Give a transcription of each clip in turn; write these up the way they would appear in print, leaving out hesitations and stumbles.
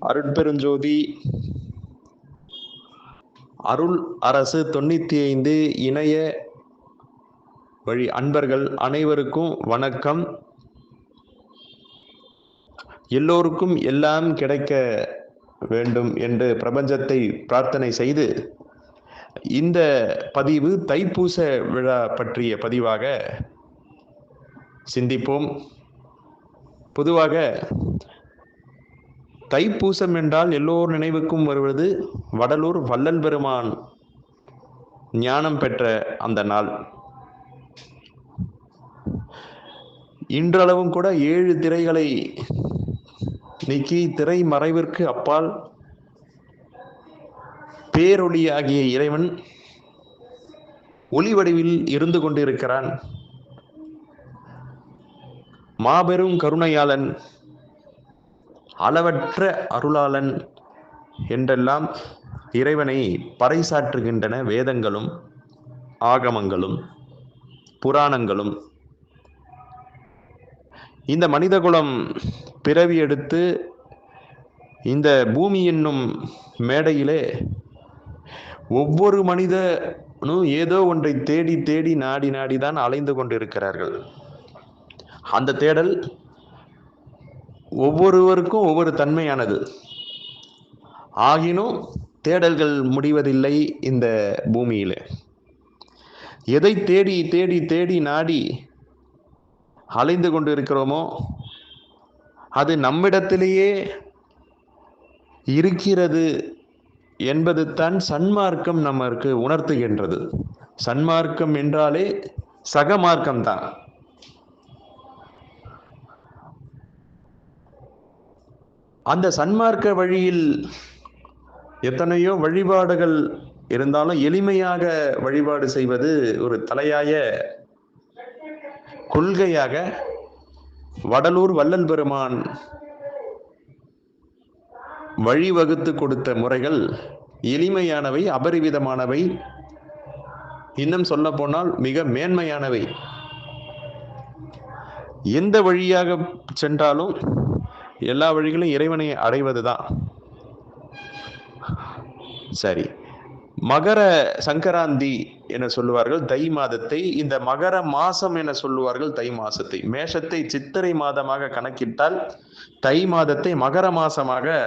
அருட்பெருஞ்சோதி அருள் அரசு 95 இணைய வழி அன்பர்கள் அனைவருக்கும் வணக்கம். எல்லோருக்கும் எல்லாம் கிடைக்க வேண்டும் என்று பிரபஞ்சத்தை பிரார்த்தனை செய்து இந்த பதிவு தைப்பூச விழா பற்றிய பதிவாக சிந்திப்போம். பொதுவாக தைப்பூசம் என்றால் எல்லோர் நினைவுக்கும் வருவது வடலூர் வள்ளல் பெருமான் ஞானம் பெற்ற அந்த நாள். இன்றளவும் கூட 7 திரைகளை நீக்கி திரை மறைவிற்கு அப்பால் பேரொளியாகிய இறைவன் ஒளி வடிவில் இருந்து கொண்டிருக்கிறான். மாபெரும் கருணையாளன், அளவற்ற அருளாளன் என்றெல்லாம் இறைவனை பறைசாற்றுகின்றன வேதங்களும் ஆகமங்களும் புராணங்களும். இந்த மனிதகுலம் பிறவி எடுத்து இந்த பூமி என்னும் மேடையிலே ஒவ்வொரு மனிதனும் ஏதோ ஒன்றை தேடி தேடி நாடி நாடிதான் அலைந்து கொண்டிருக்கிறார்கள். அந்த தேடல் ஒவ்வொருவருக்கும் ஒவ்வொரு தன்மையானது. ஆகினும் தேடல்கள் முடிவதில்லை. இந்த பூமியிலே எதை தேடி தேடி தேடி நாடி அலைந்து கொண்டு இருக்கிறோமோ அது நம்மிடத்திலேயே இருக்கிறது என்பது தான் சன்மார்க்கம் நமக்கு உணர்த்துகின்றது. சன்மார்க்கம் என்றாலே சகமார்க்கம்தான். அந்த சன்மார்க்க வழியில் எத்தனையோ வழிபாடுகள் இருந்தாலும் எளிமையாக வழிபாடு செய்வது ஒரு தலையாய கொள்கையாக வடலூர் வள்ளல் பெருமான் வழிவகுத்து கொடுத்த முறைகள் எளிமையானவை, அபரிவிதமானவை, இன்னும் சொல்ல போனால் மிக மேன்மையானவை. எந்த வழியாக சென்றாலும் எல்லா வழிகளும் இறைவனை அடைவதுதான். சரி, மகர சங்கராந்தி என சொல்லுவார்கள் தை மாதத்தை. இந்த மகர மாசம் என சொல்லுவார்கள் தை மாசத்தை. மேஷத்தை சித்திரை மாதமாக கணக்கிட்டால் தை மாதத்தை மகர மாசமாக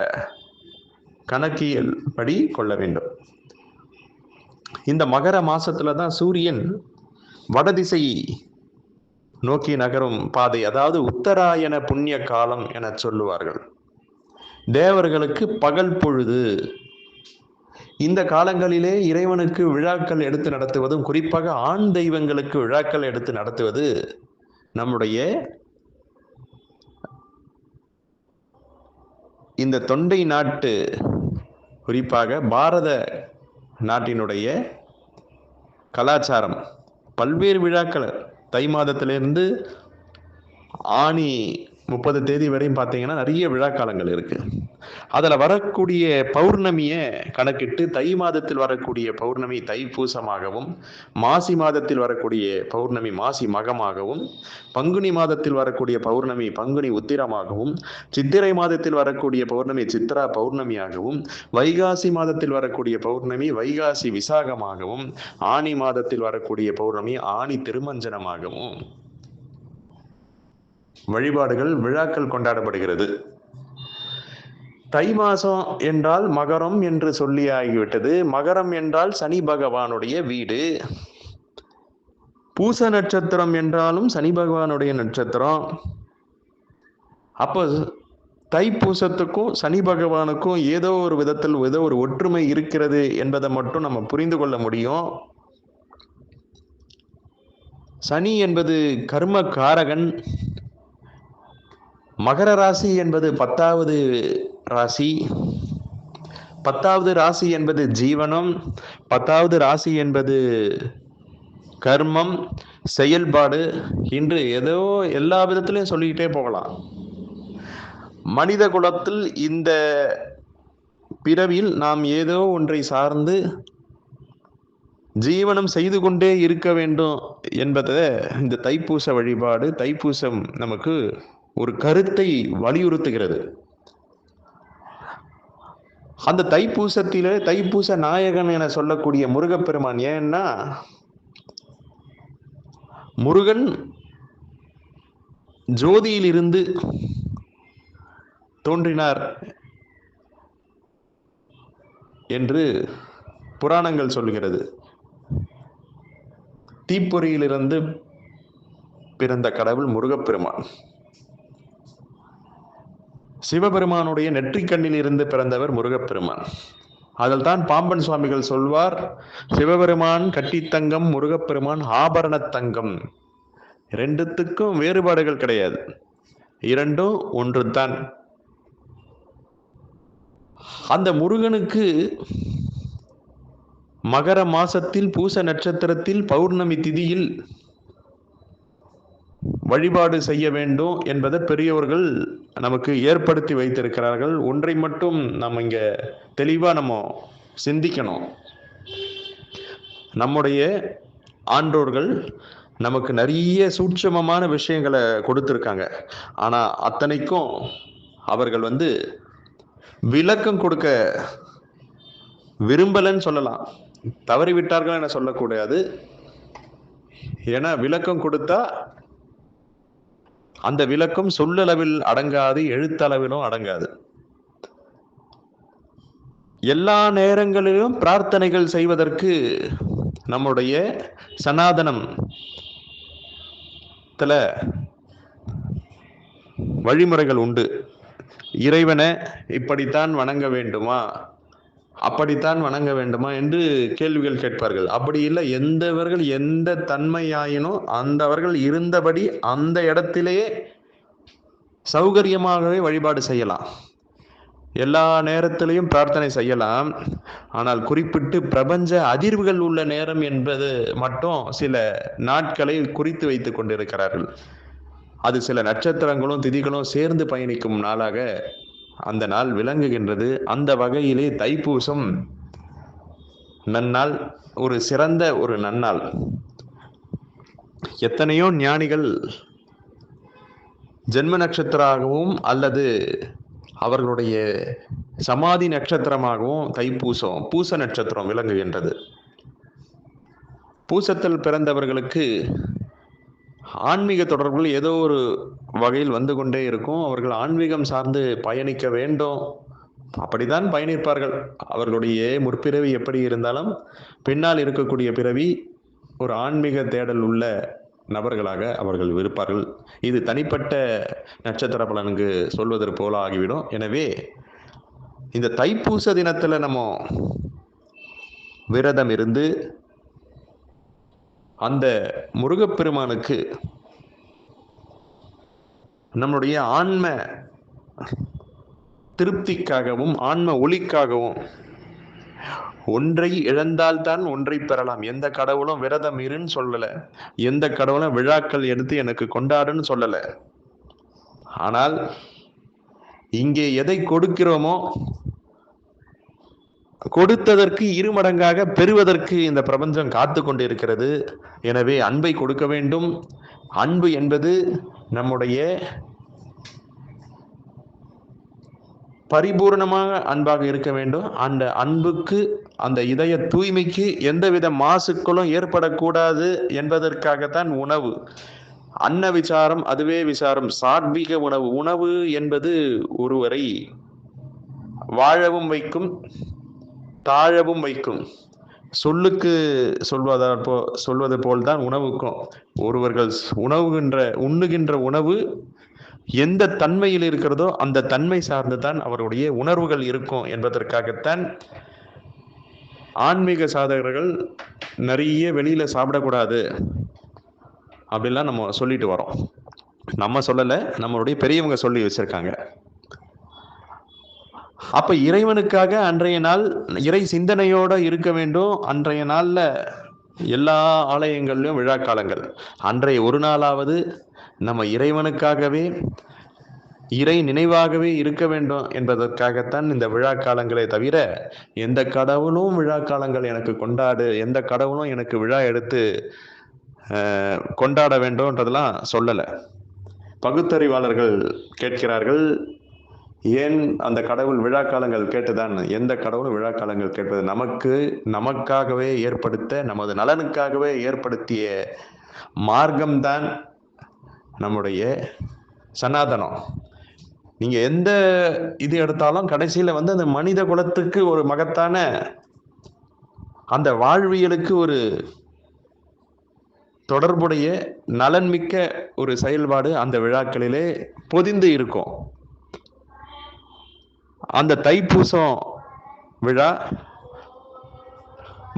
கணக்கியல் படி கொள்ள வேண்டும். இந்த மகர மாசத்துல தான் சூரியன் வடதிசை நோக்கி நகரும் பாதை, அதாவது உத்தராயண புண்ணிய காலம் என சொல்லுவார்கள். தேவர்களுக்கு பகல் பொழுது. இந்த காலங்களிலே இறைவனுக்கு விழாக்கள் எடுத்து நடத்துவதும், குறிப்பாக ஆண் தெய்வங்களுக்கு விழாக்கள் எடுத்து நடத்துவது நம்முடைய இந்த தொண்டை நாட்டு, குறிப்பாக பாரத நாட்டினுடைய கலாச்சாரம். பல்வேறு விழாக்கள் தை மாதத்திலிருந்து ஆனி 30 தேதி வரையும் பார்த்தீங்கன்னா நிறைய விழாக்காலங்கள் இருக்கு. அதில் வரக்கூடிய பௌர்ணமியை கணக்கிட்டு தை மாதத்தில் வரக்கூடிய பௌர்ணமி தைப்பூசமாகவும், மாசி மாதத்தில் வரக்கூடிய பௌர்ணமி மாசி மகமாகவும், பங்குனி மாதத்தில் வரக்கூடிய பௌர்ணமி பங்குனி உத்திரமாகவும், சித்திரை மாதத்தில் வரக்கூடிய பௌர்ணமி சித்ரா பௌர்ணமியாகவும், வைகாசி மாதத்தில் வரக்கூடிய பௌர்ணமி வைகாசி விசாகமாகவும், ஆனி மாதத்தில் வரக்கூடிய பௌர்ணமி ஆனி திருமஞ்சனமாகவும் வழிபாடுகள் விழாக்கள் கொண்டாடப்படுகிறது. தை மாசம் என்றால் மகரம் என்று சொல்லி ஆகிவிட்டது. மகரம் என்றால் சனி பகவானுடைய வீடு. பூச நட்சத்திரம் என்றாலும் சனி பகவானுடைய நட்சத்திரம். அப்போ தைப்பூசத்துக்கும் சனி பகவானுக்கும் ஏதோ ஒரு விதத்தில் ஏதோ ஒரு ஒற்றுமை இருக்கிறது என்பதை மட்டும் நம்ம புரிந்து கொள்ள முடியும். சனி என்பது கர்ம காரகன். மகர ராசி என்பது 10வது ராசி. 10வது ராசி என்பது ஜீவனம். 10வது ராசி என்பது கர்மம், செயல்பாடு. இன்று ஏதோ எல்லா விதத்திலையும் சொல்லிக்கிட்டே போகலாம். மனித குலத்தில் இந்த பிறவியில் நாம் ஏதோ ஒன்றை சார்ந்து ஜீவனம் செய்து கொண்டே இருக்க வேண்டும் என்பதை இந்த தைப்பூச வழிபாடு, தைப்பூசம் நமக்கு ஒரு கருத்தை வலியுறுத்துகிறது. அந்த தைப்பூசத்திலே தைப்பூச நாயகன் என சொல்லக்கூடிய முருகப்பெருமான், ஏன்னா முருகன் ஜோதியில் இருந்து தோன்றினார் என்று புராணங்கள் சொல்கிறது. தீப்பொறியிலிருந்து பிறந்த கடவுள் முருகப்பெருமான். சிவபெருமானுடைய நெற்றிக்கண்ணில் இருந்து பிறந்தவர் முருகப்பெருமான். அதில் தான் பாம்பன் சுவாமிகள் சொல்வார், சிவபெருமான் கட்டித்தங்கம், முருகப்பெருமான் ஆபரண தங்கம். ரெண்டுத்துக்கும் வேறுபாடுகள் கிடையாது, இரண்டும் ஒன்று தான். அந்த முருகனுக்கு மகர மாசத்தில் பூச நட்சத்திரத்தில் பௌர்ணமி திதியில் வழிபாடு செய்ய வேண்டும் என்பதை பெரியவர்கள் நமக்கு ஏற்படுத்தி வைத்திருக்கிறார்கள். ஒன்றை மட்டும் நம்ம இங்க தெளிவா நம்ம சிந்திக்கணும். நம்முடைய ஆன்றோர்கள் நமக்கு நிறைய சூட்சமமான விஷயங்களை கொடுத்திருக்காங்க. ஆனா அத்தனைக்கும் அவர்கள் விளக்கம் கொடுக்க விரும்பலன்னு சொல்லலாம், தவறிவிட்டார்கள் என சொல்லக்கூடாது. ஏன்னா விளக்கம் கொடுத்தா அந்த விளக்கம் சொல்லளவில் அடங்காது, எழுத்தளவிலும் அடங்காது. எல்லா நேரங்களிலும் பிரார்த்தனைகள் செய்வதற்கு நம்முடைய சனாதனம் வழிமுறைகள் உண்டு. இறைவனை இப்படித்தான் வணங்க வேண்டுமா, அப்படித்தான் வணங்க வேண்டுமா என்று கேள்விகள் கேட்பார்கள். அப்படி இல்லை, எந்தவர்கள் எந்த தன்மையாயினும் அந்தவர்கள் இருந்தபடி அந்த இடத்திலேயே சௌகரியமாகவே வழிபாடு செய்யலாம். எல்லா நேரத்திலையும் பிரார்த்தனை செய்யலாம். ஆனால் குறிப்பிட்டு பிரபஞ்ச அதிர்வுகள் உள்ள நேரம் என்பது மட்டும் சில நாட்களை குறித்து வைத்துக் கொண்டிருக்கிறார்கள். அது சில நட்சத்திரங்களும் திதிகளும் சேர்ந்து பயணிக்கும் நாளாக அந்த நாள் விளங்குகின்றது. அந்த வகையிலே தைப்பூசம் நன்னாள், ஒரு சிறந்த ஒரு நன்னாள். எத்தனையோ ஞானிகள் ஜென்ம நட்சத்திரமாகவும் அல்லது அவர்களுடைய சமாதி நட்சத்திரமாகவும் தைப்பூசம், பூச நட்சத்திரம் விளங்குகின்றது. பூசத்தில் பிறந்தவர்களுக்கு ஆன்மீக தொடர்புகள் ஏதோ ஒரு வகையில் வந்து கொண்டே இருக்கும். அவர்கள் ஆன்மீகம் சார்ந்து பயணிக்க வேண்டும், அப்படித்தான் பயணிப்பார்கள். அவர்களுடைய முற்பிறவி எப்படி இருந்தாலும் பின்னால் இருக்கக்கூடிய பிறவி ஒரு ஆன்மீக தேடல் உள்ள நபர்களாக அவர்கள் இருப்பார்கள். இது தனிப்பட்ட நட்சத்திர பலனுக்கு சொல்வதற்கு போல ஆகிவிடும். எனவே இந்த தைப்பூச தினத்துல நம்ம விரதம் இருந்து அந்த முருகப்பெருமானுக்கு நம்முடைய ஆன்ம திருப்திக்காகவும் ஆன்ம ஒளிக்காகவும், ஒன்றை இழந்தால்தான் ஒன்றை பெறலாம். எந்த கடவுளும் விரதம் இருன்னு சொல்லல, எந்த கடவுளும் விழாக்கள் எடுத்து எனக்கு கொண்டாடுன்னு சொல்லல. ஆனால் இங்கே எதை கொடுக்கிறோமோ கொடுத்ததற்கு இருமடங்காக பெறுவதற்கு இந்த பிரபஞ்சம் காத்து கொண்டிருக்கிறது. எனவே அன்பை கொடுக்க வேண்டும். அன்பு என்பது நம்முடைய பரிபூர்ணமாக அன்பாக இருக்க வேண்டும். அந்த அன்புக்கு, அந்த இதய தூய்மைக்கு எந்தவித மாசுக்களும் ஏற்படக்கூடாது என்பதற்காகத்தான் உணவு. அன்ன விசாரம் அதுவே விசாரம், சாத்விக உணவு. உணவு என்பது ஒருவரை வாழவும் தாழவும் வைக்கும். சொல்லுக்கு சொல்வது போல்தான் உணவுக்கும். ஒருவர்கள் உண்ணுகின்ற உணவு எந்த தன்மையில் இருக்கிறதோ அந்த தன்மை சார்ந்துதான் அவருடைய உணர்வுகள் இருக்கும் என்பதற்காகத்தான் ஆன்மீக சாதகர்கள் நிறைய வெளியில சாப்பிடக்கூடாது அப்படிலாம் நம்ம சொல்லிட்டு வரோம். நம்ம சொல்லல, நம்மளுடைய பெரியவங்க சொல்லி வச்சிருக்காங்க. அப்ப இறைவனுக்காக அன்றைய நாள் இறை சிந்தனையோட இருக்க வேண்டும். அன்றைய நாள்ல எல்லா ஆலயங்களிலும் விழா காலங்கள். அன்றைய ஒரு நாளாவது நம்ம இறைவனுக்காகவே, இறை நினைவாகவே இருக்க வேண்டும் என்பதற்காகத்தான் இந்த விழா காலங்களே தவிர, எந்த கடவுளும் விழா காலங்கள் எனக்கு கொண்டாடு, எந்த கடவுளும் எனக்கு விழா எடுத்து கொண்டாட வேண்டும்ன்றதெல்லாம் சொல்லல. பகுத்தறிவாளர்கள் கேட்கிறார்கள், ஏன் அந்த கடவுள் விழாக்காலங்கள் கேட்டுதான்? எந்த கடவுளும் விழாக்காலங்கள் கேட்பது நமக்காகவே நமது நலனுக்காகவே ஏற்படுத்திய மார்க்கம்தான் நம்முடைய சனாதனம். நீங்க எந்த இது எடுத்தாலும் கடைசியில அந்த மனித குலத்துக்கு ஒரு மகத்தான அந்த வாழ்வியலுக்கு ஒரு தொடர்புடைய நலன்மிக்க ஒரு செயல்பாடு அந்த விழாக்களிலே பொதிந்து இருக்கும். அந்த தைப்பூசம் விழா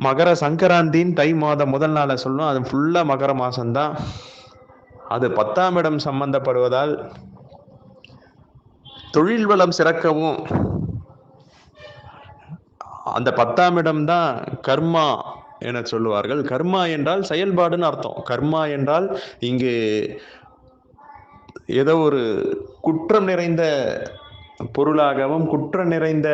மகர சங்கராந்தின்னு தை மாதம் முதல் நாளை சொல்லணும். அது ஃபுல்லா மகர மாசம்தான். அது 10ஆம் இடம் சம்பந்தப்படுவதால் தொழில் வளம் சிறக்கவும் அந்த 10ஆம் இடம் தான் கர்மா என சொல்லுவார்கள். கர்மா என்றால் செயல்பாடுன்னு அர்த்தம். கர்மா என்றால் இங்கு ஏதோ ஒரு குற்றம் நிறைந்த பொருளாகவும் குற்றம் நிறைந்த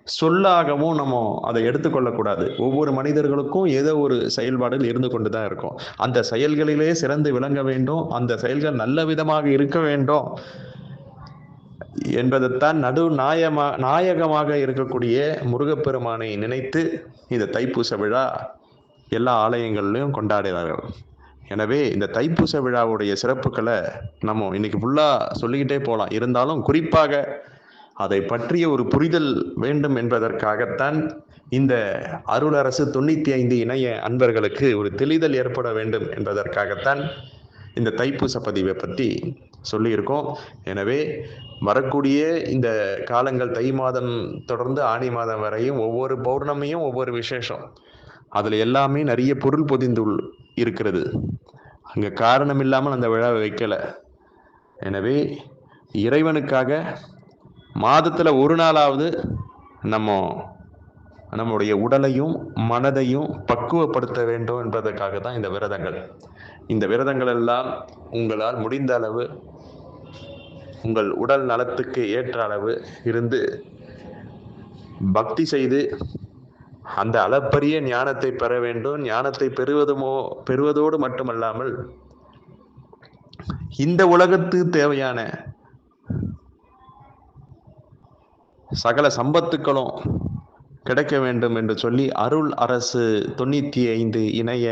சொல்லாகவும் நம்ம அதை எடுத்துக்கொள்ளக்கூடாது. ஒவ்வொரு மனிதர்களுக்கும் ஏதோ ஒரு செயல்பாடுகள் இருந்து கொண்டுதான் இருக்கும். அந்த செயல்களிலே சிறந்து விளங்க வேண்டும், அந்த செயல்கள் நல்ல விதமாக இருக்க வேண்டும் என்பதைத்தான் நாயகமாக இருக்கக்கூடிய முருகப்பெருமானை நினைத்து இந்த தைப்பூச விழா எல்லா ஆலயங்களிலும் கொண்டாடுகிறார்கள். எனவே இந்த தைப்பூச விழாவுடைய சிறப்புகளை நம்ம இன்னைக்கு ஃபுல்லா சொல்லிக்கிட்டே போகலாம். இருந்தாலும் குறிப்பாக அதை பற்றிய ஒரு புரிதல் வேண்டும் என்பதற்காகத்தான் இந்த அருளரசு 95 இணைய அன்பர்களுக்கு ஒரு தெளிதல் ஏற்பட வேண்டும் என்பதற்காகத்தான் இந்த தைப்பூச பதிவை பற்றி சொல்லியிருக்கோம். எனவே வரக்கூடிய இந்த காலங்கள் தை மாதம் தொடர்ந்து ஆனி மாதம் வரையும் ஒவ்வொரு பௌர்ணமியும் ஒவ்வொரு விசேஷம். அதுல எல்லாமே நிறைய பொருள் பொதிந்து இருக்கிறது. அங்க காரணம் இல்லாமல் அந்த விழாவை வைக்கல. எனவே இறைவனுக்காக மாதத்துல ஒரு நாளாவது நம்முடைய உடலையும் மனதையும் பக்குவப்படுத்த வேண்டும் என்பதற்காக தான் இந்த விரதங்கள். இந்த விரதங்கள் எல்லாம் உங்களால் முடிந்த அளவு உங்கள் உடல் நலத்துக்கு ஏற்ற அளவு இருந்து பக்தி செய்து அந்த அளப்பரிய ஞானத்தை பெற வேண்டும். ஞானத்தை பெறுவதோடு மட்டுமல்லாமல் இந்த உலகத்துக்கு தேவையான சகல சம்பத்துக்களும் கிடைக்க வேண்டும் என்று சொல்லி அருள் அரசு 95 இணைய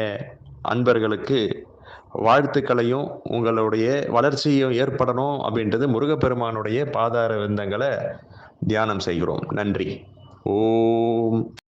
அன்பர்களுக்கு வாழ்த்துக்களையும் உங்களுடைய வளர்ச்சியும் ஏற்படணும் அப்படின்றது முருகப்பெருமானுடைய பாதார விந்தங்களை தியானம் செய்கிறோம். நன்றி. ஓம்.